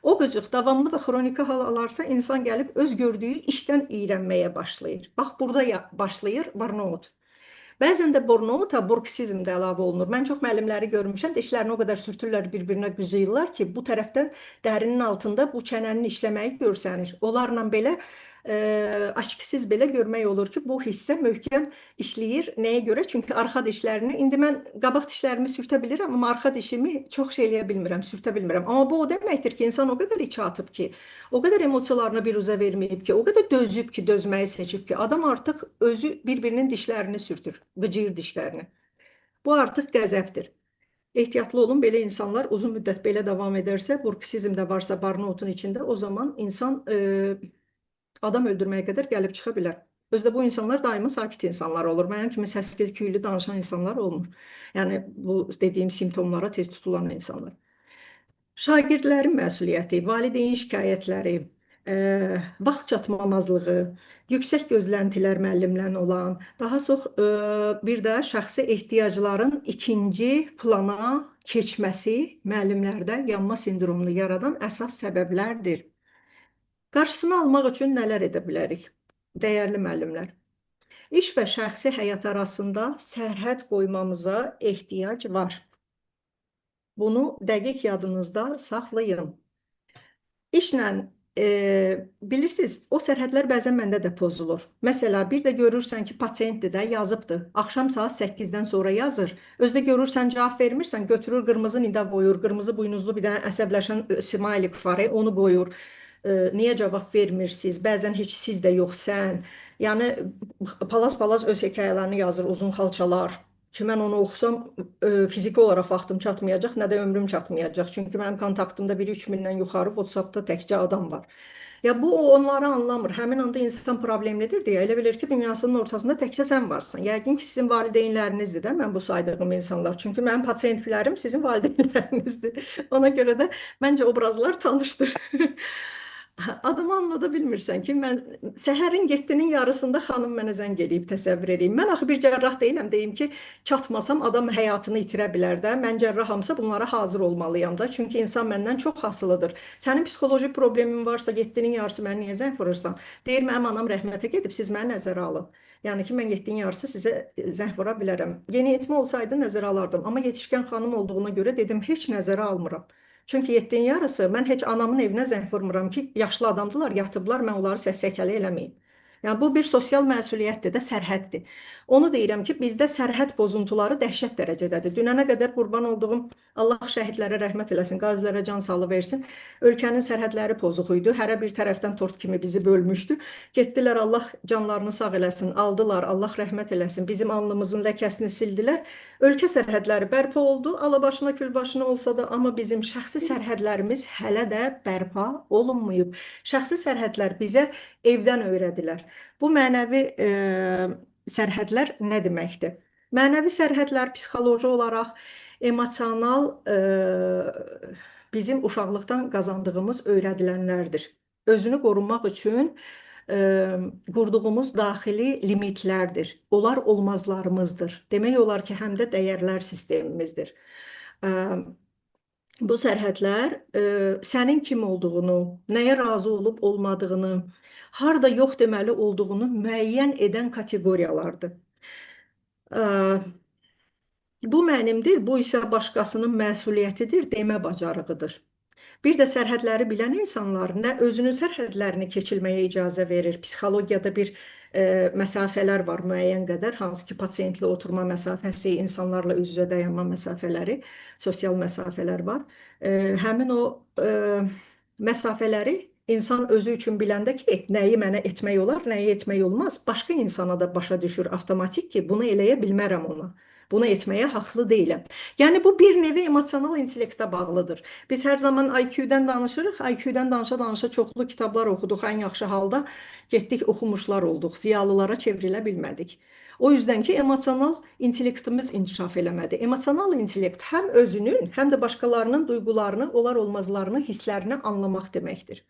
O qıcıq davamlı və xroniki hal alarsa, insan gəlib öz gördüyü işdən iyrənməyə başlayır. Bax, burada başlayır burnout. Bəzən də burnout-a bruksizm də əlavə olunur. Mən çox müəllimləri görmüşəm, dişlərini o qədər sürtürlər, bir-birinə qıcıyırlar ki, bu tərəfdən dərinin altında bu çənənin işləməyi görsənir. Onlarla belə aşkisiz belə görmək olur ki, bu hissə möhkəm işləyir. Nəyə görə? Çünki arxa dişlərini, indi mən qabaq dişlərimi sürtə bilirəm, amma arxa dişimi çox şey eləyə bilmirəm, sürtə bilmirəm. Amma bu o deməkdir ki, insan o qədər içə atıb ki, o qədər emosiyalarını bir üzə verməyib ki, o qədər dözüb ki, dözməyi seçib ki, adam artıq özü bir-birinin dişlərini sürtür, qıcıyır dişlərini. Bu artıq qəzəbdir. Ehtiyatlı olun, belə insanlar uzun müddət belə davam edərsə, bruksizm də varsa burnoutun içində, o zaman insan adam öldürməyə qədər gəlib çıxa bilər. Özdə bu insanlar daima sakit insanlar olur. Mənim kimi səskil küylü danışan insanlar olmur. Yəni bu dediyim simptomlara tez tutulan insanlar. Şagirdlərin məsuliyyəti, valideyn şikayətləri, vaxt çatmamazlığı, yüksək gözləntilər müəllimlə olan, daha çox bir də şəxsi ehtiyacların ikinci plana keçməsi müəllimlərdə yanma sindromunu yaradan əsas səbəblərdir. Qarşısını almaq üçün nələr edə bilərik? Dəyərli müəllimlər, iş və şəxsi həyat arasında sərhəd qoymamıza ehtiyac var. Bunu dəqiq yadınızda saxlayın. İşlə bilirsiniz, o sərhədlər bəzən məndə də pozulur. Məsələn, bir də görürsən ki, pasientdir də, yazıbdır. Axşam saat 8-dən sonra yazır. Özdə görürsən, cavab vermirsən, götürür, qırmızı nida qoyur, qırmızı buynuzlu bir dənə əsəbləşən smailik var, onu qoyur. Niyə cavab vermirsiniz? Bəzən heç siz də yox, sən. Yəni, palaz-palaz öz hekayələrini yazır, uzun xalçalar. Ki, mən onu oxusam, fiziki olaraq vaxtım çatmayacaq, nə də ömrüm çatmayacaq. Çünki mənim kontaktımda biri 3000-dən yuxarı WhatsApp-da təkcə adam var. Ya bu onları anlamır. Həmin anda insan problemlidir deyə elə bilir ki, dünyasının ortasında təkcə sən varsan. Yəqin ki, sizin valideynlərinizdir də mən bu saydığım insanlar. Çünki mənim pasientlərim sizin valideynlərinizdir. Ona görə də məncə obrazlar tanışdır. Adımı anlada bilmirsən ki, mən səhərin 7-nin yarısında xanım mənə zəng eləyib təsəvvür edeyim. Mən axı bir cərrah deyiləm, deyim ki, çatmasam adam həyatını itirə bilər də. Mən cərrahamsa bunlara hazır olmalıyam da. Çünki insan məndən çox asılıdır. Sənin psixoloji problemin varsa 7-nin yarısı mənə niyə zəng vurursan? Deyir, mənim anam rəhmətə gedib, siz məni nəzərə alın. Yəni ki, mən 7-nin yarısı sizə zəng vura bilərəm. Yeniyetmə olsaydı nəzərə alardım. Amma yetişkən xanım olduğuna görə dedim, heç nəzərə almıram. Çünki 7-nin yarısı mən heç anamın evinə zəng vurmuram ki, yaşlı adamdılar, yatıblar, mən onları səs-səkalə eləməyim. Yəni bu bir sosial məsuliyyətdir də, sərhəddir. Onu deyirəm ki, bizdə sərhəd pozuntuları dəhşət dərəcədədir. Dünənə qədər qurban olduğum Allah şəhidlərə rəhmət eləsin, qazilərə can sağlığı versin. Ölkənin sərhədləri pozuq idi. Hərə bir tərəfdən tort kimi bizi bölmüşdü. Getdilər, Allah canlarını sağ eləsin, aldılar, Allah rəhmət eləsin. Bizim alnımızın ləkəsini sildilər. Ölkə sərhədləri bərpa oldu, alabaşına, külbaşına olsa da, amma bizim şəxsi sərhədlərimiz hələ də bərpa olunmayıb. Şəxsi sərhədlər bizə evdən öyrədilər. Bu mənəvi sərhədlər nə deməkdir? Mənəvi sərhədlər psixoloji olaraq emosional bizim uşaqlıqdan qazandığımız öyrədilənlərdir. Özünü qorumaq üçün qurduğumuz daxili limitlərdir. Onlar olmazlarımızdır. Demək olar ki, həm də dəyərlər sistemimizdir. Bu sərhədlər sənin kim olduğunu, nəyə razı olub olmadığını, harda yox deməli olduğunu müəyyən edən kateqoriyalardır. Bu mənimdir, bu isə başqasının məsuliyyətidir, demə bacarığıdır. Bir də sərhədləri bilən insanlar nə özünün sərhədlərini keçilməyə icazə verir. Psixologiyada bir məsafələr var müəyyən qədər, hansı ki, pasientlə oturma məsafəsi, insanlarla üz-üzə dayanma məsafələri, sosial məsafələr var. Həmin o məsafələri insan özü üçün biləndə ki, nəyi mənə etmək olar, nəyi etmək olmaz, başqa insana da başa düşür avtomatik ki, bunu eləyə bilmərəm ona. Bunu etməyə haqlı deyiləm. Yəni, bu bir nevi emosional intellektə bağlıdır. Biz hər zaman IQ-dən danışırıq. IQ-dən danışa-danışa çoxlu kitablar oxuduq. Ən yaxşı halda getdik, oxumuşlar olduq. Ziyalılara çevrilə bilmədik. O yüzden ki, emosional intellektimiz inkişaf eləmədi. Emosional intellekt həm özünün, həm də başqalarının duyğularını, olar olmazlarını, hisslərini anlamaq deməkdir.